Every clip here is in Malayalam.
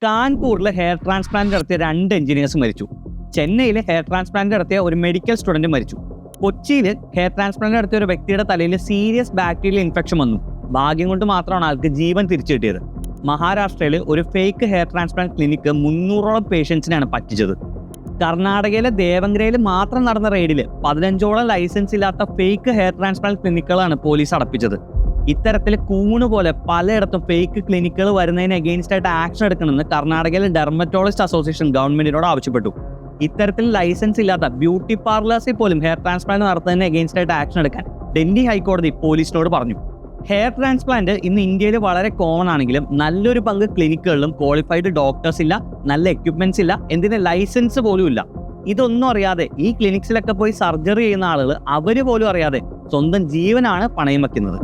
കാൺപൂരിലെ ഹെയർ ട്രാൻസ്പ്ലാന്റ് നടത്തിയ 2 എഞ്ചിനീയേഴ്സ് മരിച്ചു. ചെന്നൈയിൽ ഹെയർ ട്രാൻസ്പ്ലാന്റ് നടത്തിയ ഒരു മെഡിക്കൽ സ്റ്റുഡന്റ് മരിച്ചു. കൊച്ചിയിൽ ഹെയർ ട്രാൻസ്പ്ലാന്റ് നടത്തിയ ഒരു വ്യക്തിയുടെ തലയിൽ സീരിയസ് ബാക്ടീരിയൽ ഇൻഫെക്ഷൻ വന്നു. ഭാഗ്യം കൊണ്ട് മാത്രമാണ് ആൾക്ക് ജീവൻ തിരിച്ചു കിട്ടിയത്. മഹാരാഷ്ട്രയിൽ ഒരു ഫേക്ക് ഹെയർ ട്രാൻസ്പ്ലാന്റ് ക്ലിനിക്ക് 300ഓളം പേഷ്യൻസിനാണ് പറ്റിച്ചത്. കർണാടകയിലെ ദേവങ്കരയിൽ മാത്രം നടന്ന റെയ്ഡിൽ 15ഓളം ലൈസൻസ് ഇല്ലാത്ത ഫേക്ക് ഹെയർ ട്രാൻസ്പ്ലാന്റ് ക്ലിനിക്കുകളാണ് പോലീസ് അടപ്പിച്ചത്. ഇത്തരത്തിൽ കൂണുപോലെ പലയിടത്തും ഫേക്ക് ക്ലിനിക്കുകൾ വരുന്നതിന് അഗെയിൻസ്റ്റ് ആയിട്ട് ആക്ഷൻ എടുക്കണമെന്ന് കർണാടകയിലെ ഡെർമറ്റോളജിസ്റ്റ് അസോസിയേഷൻ ഗവൺമെന്റിനോട് ആവശ്യപ്പെട്ടു. ഇത്തരത്തിൽ ലൈസൻസ് ഇല്ലാത്ത ബ്യൂട്ടി പാർലേഴ്സിൽ പോലും ഹെയർ ട്രാൻസ്പ്ലാന്റ് നടത്തുന്നതിന് അഗെയിൻസ്റ്റ് ആയിട്ട് ആക്ഷൻ എടുക്കാൻ ഡൽഹി ഹൈക്കോടതി പോലീസിനോട് പറഞ്ഞു. ഹെയർ ട്രാൻസ്പ്ലാന്റ് ഇന്ന് ഇന്ത്യയിൽ വളരെ കോമൺ ആണെങ്കിലും നല്ലൊരു പങ്ക് ക്ലിനിക്കുകളിലും ക്വാളിഫൈഡ് ഡോക്ടേഴ്സ് ഇല്ല, നല്ല എക്യുപ്മെന്റ്സ് ഇല്ല, എന്തിന് ലൈസൻസ് പോലും ഇല്ല. ഇതൊന്നും അറിയാതെ ഈ ക്ലിനിക്സിലൊക്കെ പോയി സർജറി ചെയ്യുന്ന ആളുകൾ അവര് പോലും അറിയാതെ സ്വന്തം ജീവനാണ് പണയം വെക്കുന്നത്.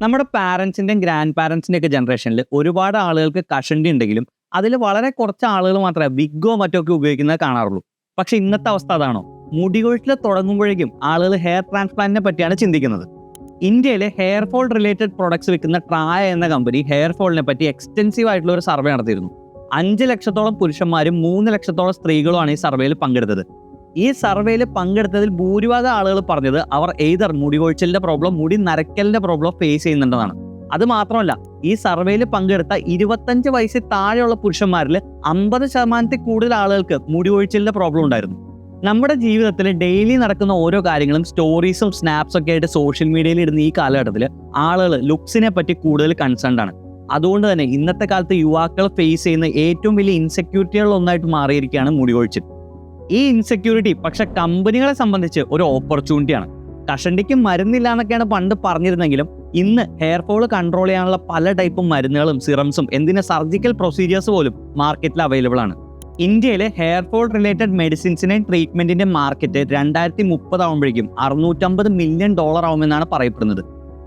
നമ്മുടെ പാരൻസിൻ്റെയും ഗ്രാൻഡ് പാരൻസിൻ്റെ ഒക്കെ ജനറേഷനിൽ ഒരുപാട് ആളുകൾക്ക് കഷണ്ടി ഉണ്ടെങ്കിലും അതിൽ വളരെ കുറച്ച് ആളുകൾ മാത്രമേ വിഗോ മറ്റൊക്കെ ഉപയോഗിക്കുന്നത് കാണാറുള്ളൂ. പക്ഷെ ഇന്നത്തെ അവസ്ഥ അതാണോ? മുടികൊഴിച്ചിൽ തുടങ്ങുമ്പോഴേക്കും ആളുകൾ ഹെയർ ട്രാൻസ്പ്ലാന്റിനെ പറ്റിയാണ് ചിന്തിക്കുന്നത്. ഇന്ത്യയിലെ ഹെയർ ഫോൾ റിലേറ്റഡ് പ്രൊഡക്ട്സ് വിൽക്കുന്ന ട്രായ എന്ന കമ്പനി ഹെയർ ഫോളിനെ പറ്റി എക്സ്റ്റെൻസീവ് ആയിട്ടുള്ള ഒരു സർവേ നടത്തിയിരുന്നു. 5 ലക്ഷത്തോളം പുരുഷന്മാരും 3 ലക്ഷത്തോളം സ്ത്രീകളുമാണ് ഈ സർവേയിൽ പങ്കെടുത്തത്. ഈ സർവേയിൽ പങ്കെടുത്തതിൽ ഭൂരിഭാഗം ആളുകൾ പറഞ്ഞത് അവർ എയ്തർ മുടി കൊഴിച്ചിലിന്റെ പ്രോബ്ലം, മുടി നരക്കലിന്റെ പ്രോബ്ലം ഫേസ് ചെയ്യുന്നുണ്ടെന്നാണ്. അത് മാത്രമല്ല, ഈ സർവേയിൽ പങ്കെടുത്ത 25 വയസ്സിൽ താഴെയുള്ള പുരുഷന്മാരിൽ 50% കൂടുതൽ ആളുകൾക്ക് മുടി കൊഴിച്ചിലിന്റെ പ്രോബ്ലം ഉണ്ടായിരുന്നു. നമ്മുടെ ജീവിതത്തിൽ ഡെയിലി നടക്കുന്ന ഓരോ കാര്യങ്ങളും സ്റ്റോറീസും സ്നാപ്സും ഒക്കെ ആയിട്ട് സോഷ്യൽ മീഡിയയിൽ ഇടുന്ന ഈ കാലഘട്ടത്തിൽ ആളുകൾ ലുക്സിനെ പറ്റി കൂടുതൽ കൺസേൺഡ് ആണ്. അതുകൊണ്ട് തന്നെ ഇന്നത്തെ കാലത്ത് യുവാക്കൾ ഫേസ് ചെയ്യുന്ന ഏറ്റവും വലിയ ഇൻസെക്യൂരിറ്റികളിൽ ഒന്നായിട്ട് മാറിയിരിക്കുകയാണ് മുടി കൊഴിച്ചിൽ. ഈ ഇൻസെക്യൂരിറ്റി പക്ഷെ കമ്പനികളെ സംബന്ധിച്ച് ഒരു ഓപ്പർച്യൂണിറ്റിയാണ്. കഷണ്ടിക്ക് മരുന്നില്ല എന്നൊക്കെയാണ് പണ്ട് പറഞ്ഞിരുന്നെങ്കിലും ഇന്ന് ഹെയർ ഫോൾ കൺട്രോൾ ചെയ്യാനുള്ള പല ടൈപ്പ് മരുന്നുകളും സിറംസും എന്തിന് സർജിക്കൽ പ്രൊസീജിയേഴ്സ് പോലും മാർക്കറ്റിൽ അവൈലബിൾ ആണ്. ഇന്ത്യയിലെ ഹെയർ ഫോൾ റിലേറ്റഡ് മെഡിസിൻസിന്റെ ട്രീറ്റ്മെന്റിന്റെ മാർക്കറ്റ് 2030 ആകുമ്പോഴേക്കും $650 മില്യൺ ആവുമെന്നാണ് പറയപ്പെടുന്നത്.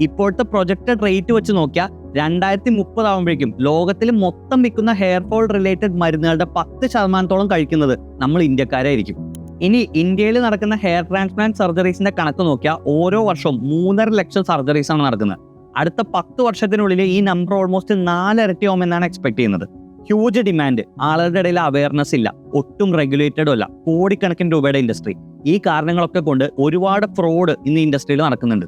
ഇപ്പോഴത്തെ പ്രൊജക്റ്റഡ് റേറ്റ് വെച്ച് നോക്കിയാൽ 2030 ആകുമ്പോഴേക്കും ലോകത്തിൽ മൊത്തം വിൽക്കുന്ന ഹെയർ ഫോൾ റിലേറ്റഡ് മരുന്നുകളുടെ 10% കഴിക്കുന്നത് നമ്മൾ ഇന്ത്യക്കാരായിരിക്കും. ഇനി ഇന്ത്യയിൽ നടക്കുന്ന ഹെയർ ട്രാൻസ്പ്ലാന്റ് സർജറീസിന്റെ കണക്ക് നോക്കിയാൽ ഓരോ വർഷവും 3.5 ലക്ഷം സർജറീസ് ആണ് നടക്കുന്നത്. അടുത്ത 10 വർഷത്തിനുള്ളിൽ ഈ നമ്പർ ഓൾമോസ്റ്റ് 4 ഇരട്ടിയാവുമെന്നാണ് എക്സ്പെക്ട് ചെയ്യുന്നത്. ഹ്യൂജ് ഡിമാൻഡ്, ആളുകളുടെ ഇടയിൽ അവയർനെസ് ഇല്ല, ഒട്ടും റെഗുലേറ്റഡും അല്ല, കോടിക്കണക്കിന് രൂപയുടെ ഇൻഡസ്ട്രി. ഈ കാരണങ്ങളൊക്കെ കൊണ്ട് ഒരുപാട് ഫ്രോഡ് ഇന്ന് ഇൻഡസ്ട്രിയിൽ നടക്കുന്നുണ്ട്.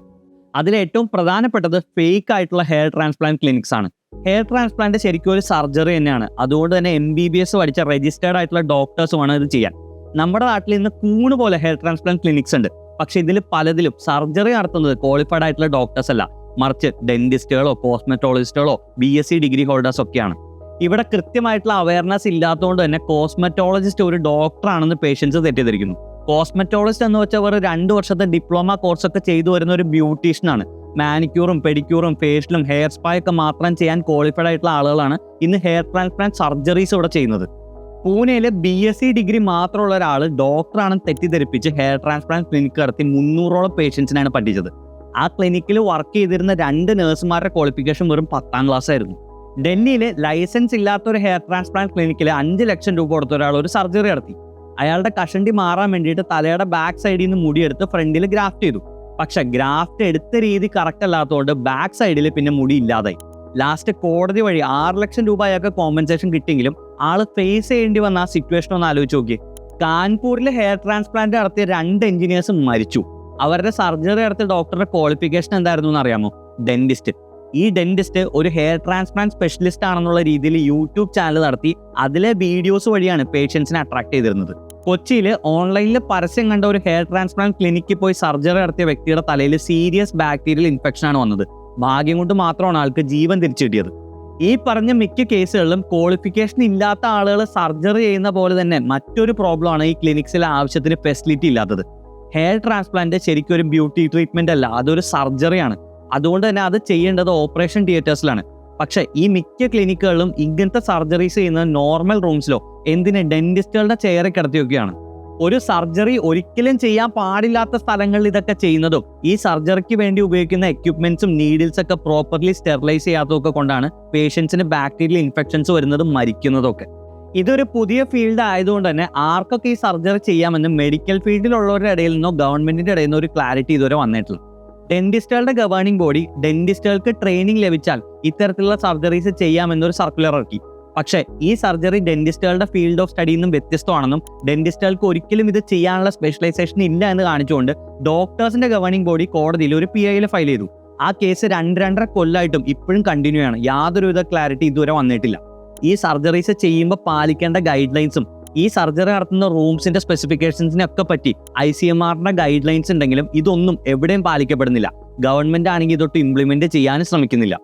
അതിൽ ഏറ്റവും പ്രധാനപ്പെട്ടത് ഫേക്ക് ആയിട്ടുള്ള ഹെയർ ട്രാൻസ്പ്ലാന്റ് ക്ലിനിക്സ് ആണ്. ഹെയർ ട്രാൻസ്പ്ലാന്റ് ശരിക്കും ഒരു സർജറി തന്നെയാണ്. അതുകൊണ്ട് തന്നെ MBBS പഠിച്ച രജിസ്റ്റേർഡ് ആയിട്ടുള്ള ഡോക്ടേഴ്സ് വേണം ഇത് ചെയ്യാൻ. നമ്മുടെ നാട്ടിൽ ഇന്ന് കൂണ് പോലെ ഹെയർ ട്രാൻസ്പ്ലാന്റ് ക്ലിനിക്സ് ഉണ്ട്. പക്ഷെ ഇതിൽ പലതിലും സർജറി നടത്തുന്നത് ക്വാളിഫൈഡ് ആയിട്ടുള്ള ഡോക്ടേഴ്സ് അല്ല, മറിച്ച് ഡെന്റിസ്റ്റുകളോ കോസ്മെറ്റോളജിസ്റ്റുകളോ BSc ഡിഗ്രി ഹോൾഡേഴ്സ് ഒക്കെയാണ്. ഇവിടെ കൃത്യമായിട്ടുള്ള അവയർനെസ് ഇല്ലാത്തതുകൊണ്ട് തന്നെ കോസ്മെറ്റോളജിസ്റ്റ് ഒരു ഡോക്ടറാണെന്ന് പേഷ്യൻസ് തെറ്റിദ്ധരിക്കുന്നു. കോസ്മെറ്റോളജിസ്റ്റ് എന്ന് വെച്ചാൽ അവർ 2 വർഷത്തെ ഡിപ്ലോമ കോഴ്സൊക്കെ ചെയ്തു വരുന്ന ഒരു ബ്യൂട്ടീഷ്യനാണ്. മാനിക്യൂറും പെഡിക്യൂറും ഫേഷ്യലും ഹെയർ സ്പാ ഒക്കെ മാത്രം ചെയ്യാൻ ക്വാളിഫൈഡ് ആയിട്ടുള്ള ആളുകളാണ് ഇന്ന് ഹെയർ ട്രാൻസ്പ്ലാന്റ് സർജറീസ് ഇവിടെ ചെയ്യുന്നത്. പൂനെയിൽ BSc ഡിഗ്രി മാത്രമുള്ള ഒരാൾ ഡോക്ടറാണെന്ന് തെറ്റിദ്ധരിപ്പിച്ച് ഹെയർ ട്രാൻസ്പ്ലാന്റ് ക്ലിനിക്ക് നടത്തി 300ഓളം പേഷ്യൻസിനാണ് പറ്റിച്ചത്. ആ ക്ലിനിക്കിൽ വർക്ക് ചെയ്തിരുന്ന 2 നഴ്സുമാരുടെ ക്വാളിഫിക്കേഷൻ വെറും 10ാം ക്ലാസ് ആയിരുന്നു. ഡൽഹിയിൽ ലൈസൻസ് ഇല്ലാത്ത ഒരു ഹെയർ ട്രാൻസ്പ്ലാന്റ് ക്ലിനിക്കിൽ 5 ലക്ഷം രൂപ കൊടുത്ത ഒരാൾ ഒരു സർജറി നടത്തി. അയാളുടെ കഷണ്ടി മാറാൻ വേണ്ടിയിട്ട് തലയുടെ ബാക്ക് സൈഡിൽ നിന്ന് മുടിയെടുത്ത് ഫ്രണ്ടിൽ ഗ്രാഫ്റ്റ് ചെയ്തു. പക്ഷെ ഗ്രാഫ്റ്റ് എടുത്ത രീതി കറക്റ്റ് അല്ലാത്തതുകൊണ്ട് ബാക്ക് സൈഡിൽ പിന്നെ മുടി ഇല്ലാതായി. ലാസ്റ്റ് കോടതി വഴി 6 ലക്ഷം രൂപ അയാൾക്ക് കോമ്പൻസേഷൻ കിട്ടിയെങ്കിലും ആള് ഫേസ് ചെയ്യേണ്ടി വന്ന ആ സിറ്റുവേഷൻ ഒന്ന് ആലോചിച്ച് നോക്കി. കാൺപൂരിൽ ഹെയർ ട്രാൻസ്പ്ലാന്റ് നടത്തിയ 2 എഞ്ചിനീയേഴ്സ് മരിച്ചു. അവരുടെ സർജറി നടത്തിയ ഡോക്ടറുടെ ക്വാളിഫിക്കേഷൻ എന്തായിരുന്നു എന്ന് അറിയാമോ? ഡെന്റിസ്റ്റ്. ഈ ഡെന്റിസ്റ്റ് ഒരു ഹെയർ ട്രാൻസ്പ്ലാന്റ് സ്പെഷ്യലിസ്റ്റ് ആണെന്നുള്ള രീതിയിൽ യൂട്യൂബ് ചാനൽ നടത്തി അതിലെ വീഡിയോസ് വഴിയാണ് പേഷ്യൻസിനെ അട്രാക്ട് ചെയ്തിരുന്നത്. കൊച്ചിയിൽ ഓൺലൈനിൽ പരസ്യം കണ്ട ഒരു ഹെയർ ട്രാൻസ്പ്ലാന്റ് ക്ലിനിക്കിൽ പോയി സർജറി നടത്തിയ വ്യക്തിയുടെ തലയിൽ സീരിയസ് ബാക്ടീരിയൽ ഇൻഫെക്ഷൻ ആണ് വന്നത്. ഭാഗ്യം കൊണ്ട് മാത്രമാണ് ആൾക്ക് ജീവൻ തിരിച്ചു കിട്ടിയത്. ഈ പറഞ്ഞ മിക്ക കേസുകളിലും ക്വാളിഫിക്കേഷൻ ഇല്ലാത്ത ആളുകൾ സർജറി ചെയ്യുന്ന പോലെ തന്നെ മറ്റൊരു പ്രോബ്ലമാണ് ഈ ക്ലിനിക്സിലെ ആവശ്യത്തിന് ഫെസിലിറ്റി ഇല്ലാത്തത്. ഹെയർ ട്രാൻസ്പ്ലാന്റ് ശരിക്കും ഒരു ബ്യൂട്ടി ട്രീറ്റ്മെന്റ് അല്ല, അതൊരു സർജറിയാണ്. അതുകൊണ്ട് തന്നെ അത് ചെയ്യേണ്ടത് ഓപ്പറേഷൻ തിയേറ്റേഴ്സിലാണ്. പക്ഷെ ഈ മിക്ക ക്ലിനിക്കുകളിലും ഇങ്ങനത്തെ സർജറീസ് ചെയ്യുന്നത് നോർമൽ റൂംസിലോ എന്തിന് ഡെന്റിസ്റ്റുകളുടെ ചെയറിൽ കിടത്തിയൊക്കെയാണ്. ഒരു സർജറി ഒരിക്കലും ചെയ്യാൻ പാടില്ലാത്ത സ്ഥലങ്ങളിൽ ഇതൊക്കെ ചെയ്യുന്നതും ഈ സർജറിക്ക് വേണ്ടി ഉപയോഗിക്കുന്ന എക്യുപ്മെന്റ്സും നീഡിൽസ് ഒക്കെ പ്രോപ്പർലി സ്റ്റെറിലൈസ് ചെയ്യാത്തതൊക്കെ കൊണ്ടാണ് പേഷ്യൻസിന് ബാക്ടീരിയൽ ഇൻഫെക്ഷൻസ് വരുന്നതും മരിക്കുന്നതൊക്കെ. ഇതൊരു പുതിയ ഫീൽഡ് ആയതുകൊണ്ട് തന്നെ ആർക്കൊക്കെ ഈ സർജറി ചെയ്യാമെന്ന് മെഡിക്കൽ ഫീൽഡിലുള്ളവരുടെ ഇടയിൽ നിന്നോ ഗവൺമെന്റിന്റെ ഇടയിൽ നിന്നോ ഒരു ക്ലാരിറ്റി ഇതുവരെ വന്നിട്ടില്ല. ഡെന്റിസ്റ്റുകളുടെ ഗവേണിംഗ് ബോഡി ഡെന്റിസ്റ്റുകൾക്ക് ട്രെയിനിങ് ലഭിച്ചാൽ ഇത്തരത്തിലുള്ള സർജറീസ് ചെയ്യാമെന്നൊരു സർക്കുലർ ഇറക്കി. പക്ഷേ ഈ സർജറി ഡെന്റിസ്റ്റുകളുടെ ഫീൽഡ് ഓഫ് സ്റ്റഡിയിൽ നിന്നും വ്യത്യസ്തമാണെന്നും ഡെന്റിസ്റ്റുകൾക്ക് ഒരിക്കലും ഇത് ചെയ്യാനുള്ള സ്പെഷ്യലൈസേഷൻ ഇല്ല എന്ന് കാണിച്ചുകൊണ്ട് ഡോക്ടേഴ്സിന്റെ ഗവേണിംഗ് ബോഡി കോടതിയിൽ ഒരു PI ഫയൽ ചെയ്തു. ആ കേസ് 2-2.5 കൊല്ലമായിട്ടും ഇപ്പോഴും കണ്ടിന്യൂ ആണ്. യാതൊരുവിധ ക്ലാരിറ്റി ഇതുവരെ വന്നിട്ടില്ല. ഈ സർജറീസ് ചെയ്യുമ്പോൾ പാലിക്കേണ്ട ഗൈഡ് ലൈൻസും ഈ സർജറി നടത്തുന്ന റൂംസിന്റെ സ്പെസിഫിക്കേഷൻസിനെ ഒക്കെ പറ്റി ICMRന്റെ ഗൈഡ് ലൈൻസ് ഉണ്ടെങ്കിലും ഇതൊന്നും എവിടെയും പാലിക്കപ്പെടുന്നില്ല. ഗവൺമെന്റ് ആണെങ്കിൽ ഇതൊട്ട് ഇംപ്ലിമെന്റ് ചെയ്യാനും ശ്രമിക്കുന്നില്ല.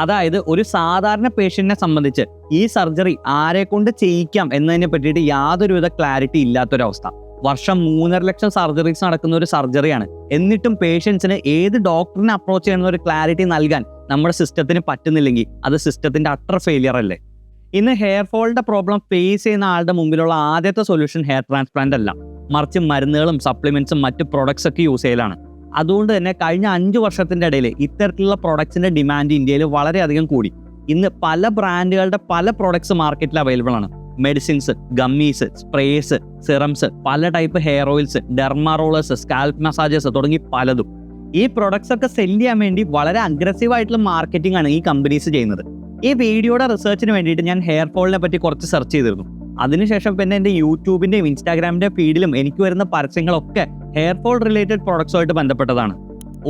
അതായത് ഒരു സാധാരണ പേഷ്യന്റിനെ സംബന്ധിച്ച് ഈ സർജറി ആരെ കൊണ്ട് ചെയ്യിക്കാം എന്നതിനെ പറ്റിയിട്ട് യാതൊരുവിധ ക്ലാരിറ്റി ഇല്ലാത്തൊരവസ്ഥ. വർഷം 3.5 ലക്ഷം സർജറീസ് നടക്കുന്ന ഒരു സർജറിയാണ്. എന്നിട്ടും പേഷ്യൻസിന് ഏത് ഡോക്ടറിനെ അപ്രോച്ച് ചെയ്യുന്ന ഒരു ക്ലാരിറ്റി നൽകാൻ നമ്മുടെ സിസ്റ്റത്തിന് പറ്റുന്നില്ലെങ്കിൽ അത് സിസ്റ്റത്തിന്റെ അട്ടർ ഫെയിലിയർ അല്ലേ? ഇന്ന് ഹെയർ ഫോളിന്റെ പ്രോബ്ലം ഫേസ് ചെയ്യുന്ന ആളുടെ മുമ്പിലുള്ള ആദ്യത്തെ സൊല്യൂഷൻ ഹെയർ ട്രാൻസ്പ്ലാന്റ് അല്ല, മറിച്ച് മരുന്നുകളും സപ്ലിമെന്റ്സും മറ്റ് പ്രൊഡക്ട്സ് ഒക്കെ യൂസ് ചെയ്യലാണ്. അതുകൊണ്ട് തന്നെ കഴിഞ്ഞ 5 വർഷത്തിന്റെ ഇടയിൽ ഇത്തരത്തിലുള്ള പ്രൊഡക്ട്സിന്റെ ഡിമാൻഡ് ഇന്ത്യയിൽ വളരെയധികം കൂടി. ഇന്ന് പല ബ്രാൻഡുകളുടെ പല പ്രൊഡക്ട്സ് മാർക്കറ്റിൽ അവൈലബിൾ ആണ്. മെഡിസിൻസ്, ഗമ്മീസ്, സ്പ്രേസ്, സിറംസ്, പല type hair oils, Derma rollers, scalp massages തുടങ്ങി പലതും. ഈ പ്രൊഡക്ട്സ് ഒക്കെ സെല് ചെയ്യാൻ വേണ്ടി വളരെ അഗ്രസീവ് ആയിട്ടുള്ള മാർക്കറ്റിംഗ് ആണ് ഈ കമ്പനീസ് ചെയ്യുന്നത്. ഈ വീഡിയോയുടെ റിസർച്ചിന് വേണ്ടിയിട്ട് ഞാൻ ഹെയർ ഫോളിനെ പറ്റി കുറച്ച് സെർച്ച് ചെയ്തിരുന്നു. അതിനുശേഷം പിന്നെ എൻ്റെ യൂട്യൂബിൻ്റെയും ഇൻസ്റ്റാഗ്രാമിൻ്റെ ഫീഡിലും എനിക്ക് വരുന്ന പരസ്യങ്ങളൊക്കെ ഹെയർ ഫോൾ റിലേറ്റഡ് പ്രോഡക്ട്സുമായിട്ട് ബന്ധപ്പെട്ടതാണ്.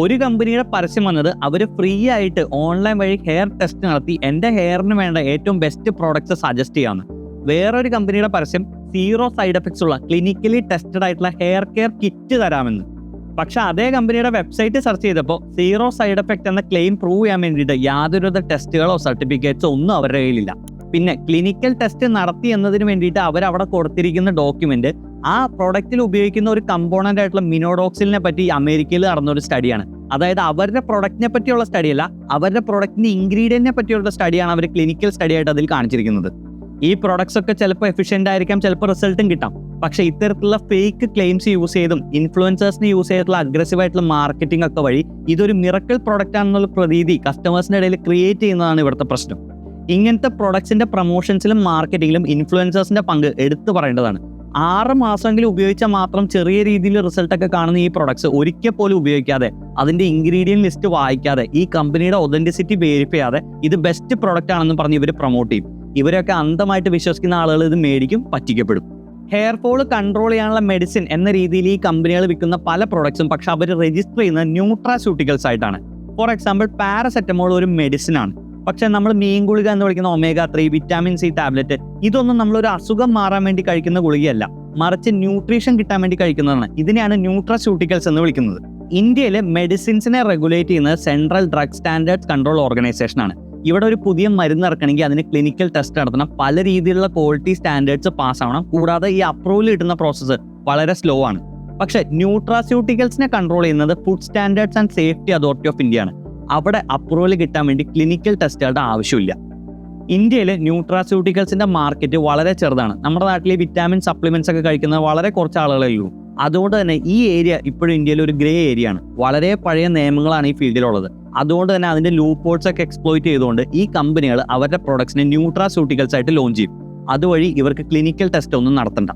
ഒരു കമ്പനിയുടെ പരസ്യം വന്നത് അവർ ഫ്രീ ആയിട്ട് ഓൺലൈൻ വഴി ഹെയർ ടെസ്റ്റ് നടത്തി എൻ്റെ ഹെയറിന് വേണ്ട ഏറ്റവും ബെസ്റ്റ് പ്രോഡക്ട്സ് സജസ്റ്റ് ചെയ്യാമെന്ന്. വേറൊരു കമ്പനിയുടെ പരസ്യം 0 സൈഡ് എഫക്ട്സ് ഉള്ള ക്ലിനിക്കലി ടെസ്റ്റഡ് ആയിട്ടുള്ള ഹെയർ കെയർ കിറ്റ് തരാമെന്ന്. പക്ഷെ അതേ കമ്പനിയുടെ വെബ്സൈറ്റ് സെർച്ച് ചെയ്തപ്പോൾ 0 സൈഡ് എഫക്ട് എന്ന ക്ലെയിം പ്രൂവ് ചെയ്യാൻ വേണ്ടിയിട്ട് യാതൊരുവിധ ടെസ്റ്റുകളോ സർട്ടിഫിക്കറ്റ്സോ ഒന്നും അവരുടെ കയ്യിലില്ല. പിന്നെ ക്ലിനിക്കൽ ടെസ്റ്റ് നടത്തി എന്നതിന് വേണ്ടിയിട്ട് അവരവിടെ കൊടുത്തിരിക്കുന്ന ഡോക്യുമെന്റ് ആ പ്രൊഡക്റ്റിൽ ഉപയോഗിക്കുന്ന ഒരു കമ്പോണന്റ് ആയിട്ടുള്ള മിനോഡോക്സിലിനെ പറ്റി അമേരിക്കയിൽ നടന്നൊരു സ്റ്റഡിയാണ്. അതായത് അവരുടെ പ്രൊഡക്റ്റിനെ പറ്റിയുള്ള സ്റ്റഡിയല്ല, അവരുടെ പ്രൊഡക്റ്റിന്റെ ഇൻഗ്രീഡിയന്റിനെ പറ്റിയുള്ള സ്റ്റഡിയാണ് അവർ ക്ലിനിക്കൽ സ്റ്റഡി ആയിട്ട് അതിൽ കാണിച്ചിരിക്കുന്നത്. ഈ പ്രൊഡക്ട്സ് ഒക്കെ ചിലപ്പോൾ എഫിഷ്യന്റ് ആയിരിക്കാം, ചിലപ്പോൾ റിസൾട്ടും കിട്ടാം. പക്ഷേ ഇത്തരത്തിലുള്ള ഫേക്ക് ക്ലെയിംസ് യൂസ് ചെയ്തും ഇൻഫ്ലുവൻസേഴ്സിനെ യൂസ് ചെയ്തിട്ടുള്ള അഗ്രസീവ് ആയിട്ടുള്ള മാർക്കറ്റിംഗ് ഒക്കെ വഴി ഇതൊരു മിറക്കിൾ പ്രൊഡക്റ്റ് ആണെന്നുള്ള പ്രതീതി കസ്റ്റമേഴ്സിന്റെ ഇടയിൽ ക്രിയേറ്റ് ചെയ്യുന്നതാണ് ഇവിടുത്തെ പ്രശ്നം. ഇങ്ങനത്തെ പ്രൊഡക്ട്സിന്റെ പ്രൊമോഷൻസിലും മാർക്കറ്റിംഗിലും ഇൻഫ്ലുവൻസേഴ്സിന്റെ പങ്ക് എടുത്തു പറയേണ്ടതാണ്. 6 മാസമെങ്കിലും ഉപയോഗിച്ചാൽ മാത്രം ചെറിയ രീതിയിൽ റിസൾട്ട് ഒക്കെ കാണുന്ന ഈ പ്രൊഡക്ട്സ് ഒരിക്കൽ പോലും ഉപയോഗിക്കാതെ അതിന്റെ ഇൻഗ്രീഡിയന്റ് ലിസ്റ്റ് വായിക്കാതെ ഈ കമ്പനിയുടെ ഒതന്റിസിറ്റി വെരിഫൈ ചെയ്യാതെ ഇത് ബെസ്റ്റ് പ്രൊഡക്റ്റ് ആണെന്ന് പറഞ്ഞ് ഇവർ പ്രൊമോട്ട് ചെയ്യും. ഇവരൊക്കെ അന്ധമായിട്ട് വിശ്വസിക്കുന്ന ആളുകൾ ഇത് മേടിക്കും, പറ്റിക്കപ്പെടും. ഹെയർ ഫോൾ കൺട്രോൾ ചെയ്യാനുള്ള മെഡിസിൻ എന്ന രീതിയിൽ ഈ കമ്പനികൾ വിൽക്കുന്ന പല പ്രൊഡക്ട്സും പക്ഷെ അവർ രജിസ്റ്റർ ചെയ്യുന്ന ന്യൂട്രാസ്യൂട്ടിക്കൽസ് ആയിട്ടാണ്. ഫോർ എക്സാമ്പിൾ പാരസെറ്റമോൾ ഒരു മെഡിസിൻ ആണ്. പക്ഷെ നമ്മൾ മീൻ ഗുളിക എന്ന് വിളിക്കുന്ന omega-3, വിറ്റാമിൻ C ടാബ്ലറ്റ് ഇതൊന്നും നമ്മളൊരു അസുഖം മാറാൻ വേണ്ടി കഴിക്കുന്ന ഗുളികയല്ല, മറിച്ച് ന്യൂട്രീഷൻ കിട്ടാൻ വേണ്ടി കഴിക്കുന്നതാണ്. ഇതിനെയാണ് ന്യൂട്രാസ്യൂട്ടിക്കൽസ് എന്ന് വിളിക്കുന്നത്. ഇന്ത്യയിലെ മെഡിസിൻസിനെ റെഗുലേറ്റ് ചെയ്യുന്നത് central drug standards control organisation ആണ്. ഇവിടെ ഒരു പുതിയ മരുന്ന് ഇറക്കണമെങ്കിൽ അതിന് ക്ലിനിക്കൽ ടെസ്റ്റ് നടത്തണം, പല രീതിയിലുള്ള ക്വാളിറ്റി സ്റ്റാൻഡേർഡ്സ് പാസ് ആവണം. കൂടാതെ ഈ അപ്രൂവൽ കിട്ടുന്ന പ്രോസസ്സ് വളരെ സ്ലോ ആണ്. പക്ഷേ ന്യൂട്രാസ്യൂട്ടിക്കൽസിനെ കൺട്രോൾ ചെയ്യുന്നത് food standards and safety authority of India ആണ്. അവിടെ അപ്രൂവൽ കിട്ടാൻ വേണ്ടി ക്ലിനിക്കൽ ടെസ്റ്റുകളുടെ ആവശ്യമില്ല. ഇന്ത്യയിൽ ന്യൂട്രാസ്യൂട്ടിക്കൽസിന്റെ മാർക്കറ്റ് വളരെ ചെറുതാണ്. നമ്മുടെ നാട്ടിൽ വിറ്റാമിൻ സപ്ലിമെന്റ്സ് ഒക്കെ കഴിക്കുന്ന വളരെ കുറച്ച് ആളുകളേ ഉള്ളൂ. അതുകൊണ്ട് തന്നെ ഈ ഏരിയ ഇപ്പോഴും ഇന്ത്യയിൽ ഒരു ഗ്രേ ഏരിയ ആണ്. വളരെ പഴയ നിയമങ്ങളാണ് ഈ ഫീൽഡിലുള്ളത്. അതുകൊണ്ട് തന്നെ അതിന്റെ ലൂപ്പ് ഹോൾസ് ഒക്കെ എക്സ്പ്ലോയിറ്റ് ചെയ്തുകൊണ്ട് ഈ കമ്പനികൾ അവരുടെ പ്രൊഡക്ട്സിനെ ന്യൂട്രാസ്യൂട്ടിക്കൽസ് ആയിട്ട് ലോഞ്ച് ചെയ്യും. അതുവഴി ഇവർക്ക് ക്ലിനിക്കൽ ടെസ്റ്റ് ഒന്നും നടത്തണ്ട.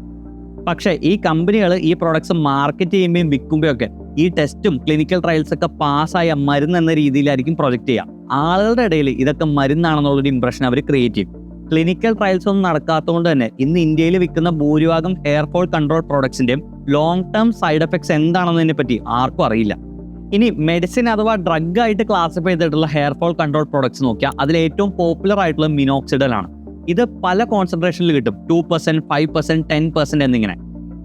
പക്ഷേ ഈ കമ്പനികൾ ഈ പ്രൊഡക്ട്സ് മാർക്കറ്റ് ചെയ്യുമ്പോഴും വിൽക്കുമ്പോഴൊക്കെ ഈ ടെസ്റ്റും ക്ലിനിക്കൽ ട്രയൽസ് ഒക്കെ പാസ്സായ മരുന്ന് എന്ന രീതിയിലായിരിക്കും പ്രൊജക്ട് ചെയ്യുക. ആളുകളുടെ ഇടയിൽ ഇതൊക്കെ മരുന്നാണെന്നുള്ളൊരു ഇംപ്രഷൻ അവർ ക്രിയേറ്റ് ചെയ്യും. ക്ലിനിക്കൽ ട്രയൽസ് ഒന്നും നടക്കാത്തതുകൊണ്ട് തന്നെ ഇന്ന് ഇന്ത്യയിൽ വിൽക്കുന്ന ഭൂരിഭാഗം ഹെയർ ഫോൾ കൺട്രോൾ പ്രോഡക്ട്സിന്റെയും ലോങ് ടേം സൈഡ് എഫക്ട്സ് എന്താണെന്നതിനെ പറ്റി ആർക്കും അറിയില്ല. ഇനി മെഡിസിൻ അഥവാ ഡ്രഗ് ആയിട്ട് ക്ലാസിഫൈ ചെയ്തിട്ടുള്ള ഹെയർ ഫോൾ കൺട്രോൾ പ്രോഡക്ട്സ് നോക്കിയാൽ അതിൽ ഏറ്റവും പോപ്പുലർ ആയിട്ടുള്ള മിനോക്സിഡിൽ ആണ്. ഇത് പല കോൺസെൻട്രേഷനിൽ കിട്ടും, 2%, 5%, 10% എന്നിങ്ങനെ.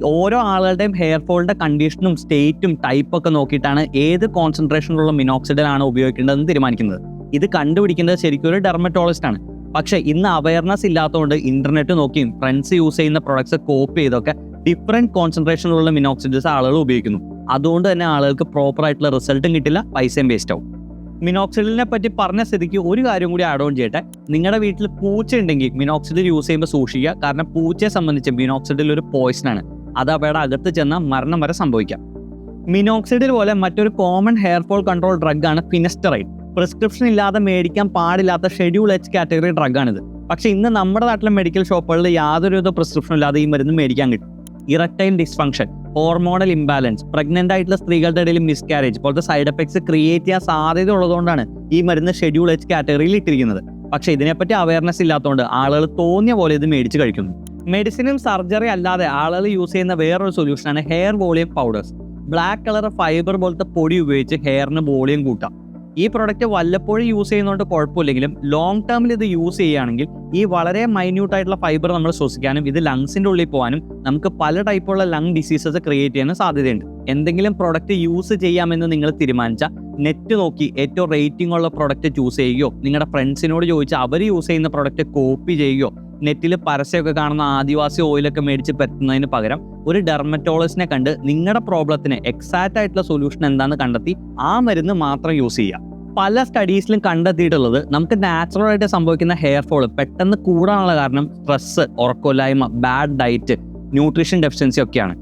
ഓരോ ആളുകളുടെയും ഹെയർ ഫോളിന്റെ കണ്ടീഷനും സ്റ്റേറ്റും ടൈപ്പ് ഒക്കെ നോക്കിയിട്ടാണ് ഏത് കോൺസെൻട്രേഷനിലുള്ള മിനോക്സിഡിൽ ആണ് ഉപയോഗിക്കേണ്ടതെന്ന് തീരുമാനിക്കുന്നത്. ഇത് കണ്ടുപിടിക്കുന്നത് ശരിക്കും ഒരു ഡെർമറ്റോളജിസ്റ്റ് ആണ്. പക്ഷേ ഇന്ന് അവയർനെസ് ഇല്ലാത്തതുകൊണ്ട് ഇന്റർനെറ്റ് നോക്കിയും ഫ്രണ്ട്സ് യൂസ് ചെയ്യുന്ന പ്രൊഡക്ട്സ് കോപ്പി ചെയ്തൊക്കെ ഡിഫറെന്റ് കോൺസെൻട്രേഷനിലുള്ള മിനോക്സിഡിൽസ് ആളുകൾ ഉപയോഗിക്കുന്നു. അതുകൊണ്ട് തന്നെ ആളുകൾക്ക് പ്രോപ്പർ ആയിട്ടുള്ള റിസൾട്ടും കിട്ടില്ല, പൈസയും വേസ്റ്റ് ആവും. മിനോക്സിഡിലിനെ പറ്റി പറഞ്ഞ സ്ഥിതിക്ക് ഒരു കാര്യം കൂടി ആഡ് ഓൺ ചെയ്യട്ടെ. നിങ്ങളുടെ വീട്ടിൽ പൂച്ച ഉണ്ടെങ്കിൽ മിനോക്സിഡിൽ യൂസ് ചെയ്യുമ്പോൾ സൂക്ഷിക്കുക. കാരണം പൂച്ചയെ സംബന്ധിച്ച് മിനോക്സിഡിൽ ഒരു പോയിസൺ ആണ്. അത് അവയുടെ അകത്ത് ചെന്ന മരണം വരെ സംഭവിക്കാം. മിനോക്സിഡിൽ പോലെ മറ്റൊരു common hair fall control drug ആണ് ഫിനസ്റ്ററൈഡ്. പ്രിസ്ക്രിപ്ഷൻ ഇല്ലാതെ മേടിക്കാൻ പാടില്ലാത്ത ഷെഡ്യൂൾ H കാറ്റഗറി ഡ്രഗ് ആണിത്. പക്ഷേ ഇന്ന് നമ്മുടെ നാട്ടിലെ മെഡിക്കൽ ഷോപ്പുകളിൽ യാതൊരുവിധ പ്രിസ്ക്രിപ്ഷൻ ഇല്ലാതെ ഈ മരുന്ന് മേടിക്കാൻ കിട്ടും. Erectile dysfunction, hormonal imbalance, pregnant ആയിട്ടുള്ള സ്ത്രീകളുടെ ഇടയിൽ മിസ്കാരേജ് പോലത്തെ സൈഡ് എഫക്ട്സ് ക്രിയേറ്റ് ചെയ്യാൻ സാധ്യത ഉള്ളതുകൊണ്ടാണ് ഈ മരുന്ന് ഷെഡ്യൂൾ എച്ച് കാറ്റഗറിയിൽ ഇട്ടിരിക്കുന്നത്. പക്ഷേ ഇതിനെപ്പറ്റി അവയർനെസ് ഇല്ലാത്തതുകൊണ്ട് ആളുകൾ തോന്നിയ പോലെ ഇത് മേടിച്ച് കഴിക്കുന്നു. മെഡിസിനും സർജറി അല്ലാതെ ആളുകൾ യൂസ് ചെയ്യുന്ന വേറൊരു സൊല്യൂഷനാണ് hair volume powders. Black colour fibre പോലത്തെ പൊടി ഉപയോഗിച്ച് ഹെയറിന് വോളിയം കൂട്ടാം. ഈ പ്രൊഡക്റ്റ് വല്ലപ്പോഴും യൂസ് ചെയ്യുന്നതുകൊണ്ട് കുഴപ്പമില്ലെങ്കിലും ലോങ് ടേമിൽ ഇത് യൂസ് ചെയ്യുകയാണെങ്കിൽ ഈ വളരെ മൈന്യൂട്ട് ആയിട്ടുള്ള ഫൈബർ നമ്മൾ ശ്വസിക്കാനും ഇത് ലങ്സിൻ്റെ ഉള്ളിൽ പോകാനും നമുക്ക് പല ടൈപ്പുള്ള ലങ് ഡിസീസസ് ക്രിയേറ്റ് ചെയ്യാനും സാധ്യതയുണ്ട്. എന്തെങ്കിലും പ്രൊഡക്റ്റ് യൂസ് ചെയ്യാമെന്ന് നിങ്ങൾ തീരുമാനിച്ചാൽ നെറ്റ് നോക്കി ഏറ്റവും റേറ്റിംഗ് ഉള്ള പ്രൊഡക്റ്റ് ചൂസ് ചെയ്യുകയോ നിങ്ങളുടെ ഫ്രണ്ട്സിനോട് ചോദിച്ച് അവർ യൂസ് ചെയ്യുന്ന പ്രൊഡക്റ്റ് കോപ്പി ചെയ്യുകയോ നെറ്റിൽ പരസ്യമൊക്കെ കാണുന്ന ആദിവാസി ഓയിലൊക്കെ മേടിച്ച് പറ്റുന്നതിന് പകരം ഒരു ഡെർമറ്റോളജിസ്റ്റിനെ കണ്ട് നിങ്ങളുടെ പ്രോബ്ലത്തിന് എക്സാക്റ്റ് ആയിട്ടുള്ള സൊല്യൂഷൻ എന്താണെന്ന് കണ്ടെത്തി ആ മരുന്ന് മാത്രം യൂസ് ചെയ്യുക. പല സ്റ്റഡീസിലും കണ്ടെത്തിയിട്ടുള്ളത് നമുക്ക് നാച്ചുറൽ ആയിട്ട് സംഭവിക്കുന്ന ഹെയർ ഫോൾ പെട്ടെന്ന് കൂടാനുള്ള കാരണം സ്ട്രെസ്, ഉറക്കമില്ലായ്മ, ബാഡ് ഡയറ്റ്, ന്യൂട്രീഷൻ ഡെഫിഷ്യൻസി ഒക്കെയാണ്.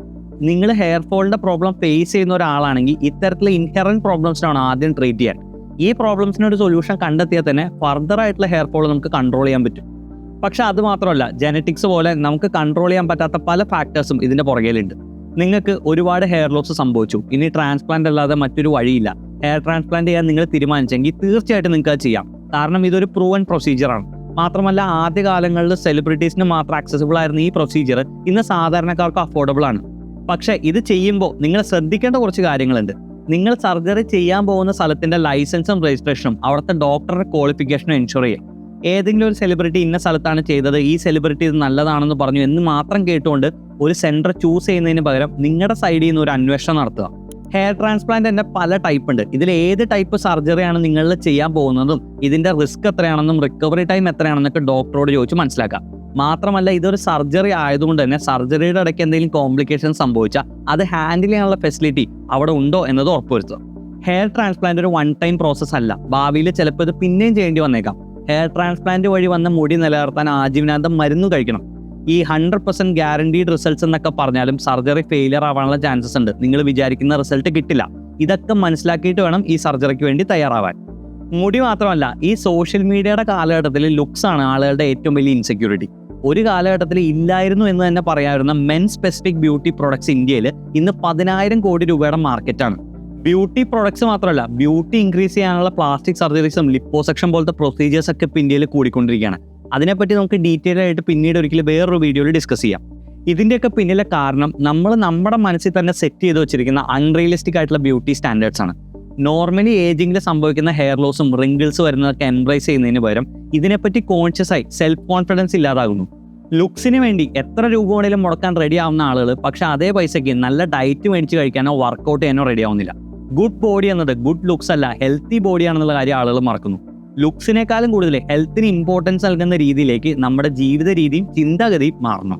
നിങ്ങൾ ഹെയർ ഫോളിന്റെ പ്രോബ്ലം ഫേസ് ചെയ്യുന്ന ഒരാളാണെങ്കിൽ ഇത്തരത്തിലുള്ള ഇൻഹെറന്റ് പ്രോബ്ലംസിനാണ് ആദ്യം ട്രീറ്റ് ചെയ്യാൻ. ഈ പ്രോബ്ലംസിന് ഒരു സൊല്യൂഷൻ കണ്ടെത്തിയാൽ തന്നെ ഫർദർ ആയിട്ടുള്ള ഹെയർ ഫോൾ നമുക്ക് കൺട്രോൾ ചെയ്യാൻ പറ്റും. പക്ഷെ അത് മാത്രമല്ല, ജനറ്റിക്സ് പോലെ നമുക്ക് കൺട്രോൾ ചെയ്യാൻ പറ്റാത്ത പല ഫാക്ടേഴ്സും ഇതിന്റെ പുറകിലുണ്ട്. നിങ്ങൾക്ക് ഒരുപാട് ഹെയർ ലോസ് സംഭവിച്ചു, ഇനി ട്രാൻസ്പ്ലാന്റ് അല്ലാതെ മറ്റൊരു വഴിയില്ല, ഹെയർ ട്രാൻസ്പ്ലാന്റ് ചെയ്യാൻ നിങ്ങൾ തീരുമാനിച്ചെങ്കിൽ തീർച്ചയായിട്ടും നിങ്ങൾക്ക് അത് ചെയ്യാം. കാരണം ഇതൊരു പ്രൂവൻ പ്രൊസീജിയറാണ്. മാത്രമല്ല ആദ്യ കാലങ്ങളിൽ സെലിബ്രിറ്റീസിന് മാത്രം ആക്സസിബിൾ ആയിരുന്ന ഈ പ്രൊസീജിയർ ഇന്ന് സാധാരണക്കാർക്ക് അഫോർഡബിൾ ആണ്. പക്ഷെ ഇത് ചെയ്യുമ്പോൾ നിങ്ങൾ ശ്രദ്ധിക്കേണ്ട കുറച്ച് കാര്യങ്ങളുണ്ട്. നിങ്ങൾ സർജറി ചെയ്യാൻ പോകുന്ന സ്ഥലത്തിന്റെ ലൈസൻസും രജിസ്ട്രേഷനും അവിടുത്തെ ഡോക്ടറുടെ ക്വാളിഫിക്കേഷനും എൻഷുർ ചെയ്യുക. ഏതെങ്കിലും ഒരു സെലിബ്രിറ്റി ഇന്ന സ്ഥലത്താണ് ചെയ്തത്, ഈ സെലിബ്രിറ്റി ഇത് നല്ലതാണെന്ന് പറഞ്ഞു എന്ന് മാത്രം കേട്ടുകൊണ്ട് ഒരു സെന്റർ ചൂസ് ചെയ്യുന്നതിന് പകരം നിങ്ങളുടെ സൈഡിൽ നിന്ന് ഒരു അന്വേഷണം നടത്തുക. ഹെയർ ട്രാൻസ്പ്ലാന്റ് തന്നെ പല ടൈപ്പ് ഉണ്ട്. ഇതിൽ ഏത് ടൈപ്പ് സർജറിയാണ് നിങ്ങൾ ചെയ്യാൻ പോകുന്നതും ഇതിന്റെ റിസ്ക് എത്രയാണെന്നും റിക്കവറി ടൈം എത്രയാണെന്നൊക്കെ ഡോക്ടറോട് ചോദിച്ച് മനസ്സിലാക്കാം. മാത്രമല്ല ഇതൊരു സർജറി ആയതുകൊണ്ട് തന്നെ സർജറിയുടെ ഇടയ്ക്ക് എന്തെങ്കിലും കോംപ്ലിക്കേഷൻ സംഭവിച്ചാൽ അത് ഹാൻഡിൽ ചെയ്യാനുള്ള ഫെസിലിറ്റി അവിടെ ഉണ്ടോ എന്നത് ഉറപ്പുവരുത്തുക. ഹെയർ ട്രാൻസ്പ്ലാന്റ് ഒരു വൺ ടൈം പ്രോസസ് അല്ല. ഭാവിയിൽ ചിലപ്പോൾ ഇത് പിന്നെയും ചെയ്യേണ്ടി വന്നേക്കാം. ഹെയർ ട്രാൻസ്പ്ലാന്റ് വഴി വന്ന മുടി നിലനിർത്താൻ ആജീവനാന്തം മരുന്ന് കഴിക്കണം. ഈ 100% ഗ്യാരണ്ടീഡ് റിസൾട്ട്സ് എന്നൊക്കെ പറഞ്ഞാലും സർജറി ഫെയിലിയർ ആവാനുള്ള ചാൻസസ് ഉണ്ട്. നിങ്ങൾ വിചാരിക്കുന്ന റിസൾട്ട് കിട്ടില്ല. ഇതൊക്കെ മനസ്സിലാക്കിയിട്ട് വേണം ഈ സർജറിക്ക് വേണ്ടി തയ്യാറാവാൻ. മുടി മാത്രമല്ല, ഈ സോഷ്യൽ മീഡിയയുടെ കാലഘട്ടത്തിൽ ലുക്സ് ആണ് ആളുകളുടെ ഏറ്റവും വലിയ ഇൻസെക്യൂരിറ്റി. ഒരു കാലഘട്ടത്തിൽ ഇല്ലായിരുന്നു എന്ന് തന്നെ പറയാവുന്ന മെൻ സ്പെസിഫിക് ബ്യൂട്ടി പ്രൊഡക്ട്സ് ഇന്ത്യയിൽ ഇന്ന് 10,000 കോടി രൂപയുടെ മാർക്കറ്റാണ്. ബ്യൂട്ടി പ്രൊഡക്ട്സ് മാത്രമല്ല, ബ്യൂട്ടി ഇൻക്രീസ് ചെയ്യാനുള്ള പ്ലാസ്റ്റിക് സർജറീസും ലിപ്പോസെക്ഷൻ പോലത്തെ പ്രൊസീജിയേഴ്സ് ഒക്കെ ഇപ്പം ഇന്ത്യയിൽ കൂടിക്കൊണ്ടിരിക്കുകയാണ്. അതിനെപ്പറ്റി നമുക്ക് ഡീറ്റെയിൽ ആയിട്ട് പിന്നീട് ഒരിക്കലും വേറൊരു വീഡിയോയിൽ ഡിസ്കസ് ചെയ്യാം. ഇതിൻ്റെയൊക്കെ പിന്നിലെ കാരണം നമ്മൾ നമ്മുടെ മനസ്സിൽ തന്നെ സെറ്റ് ചെയ്ത് വെച്ചിരിക്കുന്ന അൺറിയലിസ്റ്റിക് ആയിട്ടുള്ള ബ്യൂട്ടി സ്റ്റാൻഡേർഡ്സ് ആണ്. നോർമലി ഏജിങ്ങിൽ സംഭവിക്കുന്ന ഹെയർ ലോസും റിങ്കിൾസ് വരുന്നതൊക്കെ എംബ്രേസ് ചെയ്യുന്നതിന് പകരം ഇതിനെപ്പറ്റി കോൺഷ്യസ് ആയി സെൽഫ് കോൺഫിഡൻസ് ഇല്ലാതാകുന്നു. ലുക്സിന് വേണ്ടി എത്ര രൂപ വേണേലും മുടക്കാൻ റെഡി ആവുന്ന ആളുകൾ പക്ഷെ അതേ പൈസയ്ക്ക് നല്ല ഡയറ്റ് മേടിച്ച് കഴിക്കാനോ വർക്കൗട്ട് ചെയ്യാനോ റെഡി ആവുന്നില്ല. ഗുഡ് ബോഡി എന്നത് ഗുഡ് ലുക്സ് അല്ല, ഹെൽത്തി ബോഡിയാണെന്നുള്ള കാര്യം ആളുകൾ മറക്കുന്നു. ലുക്സിനേക്കാളും കൂടുതൽ ഹെൽത്തിന് ഇമ്പോർട്ടൻസ് നൽകുന്ന രീതിയിലേക്ക് നമ്മുടെ ജീവിത രീതിയും ചിന്താഗതിയും മാറണം.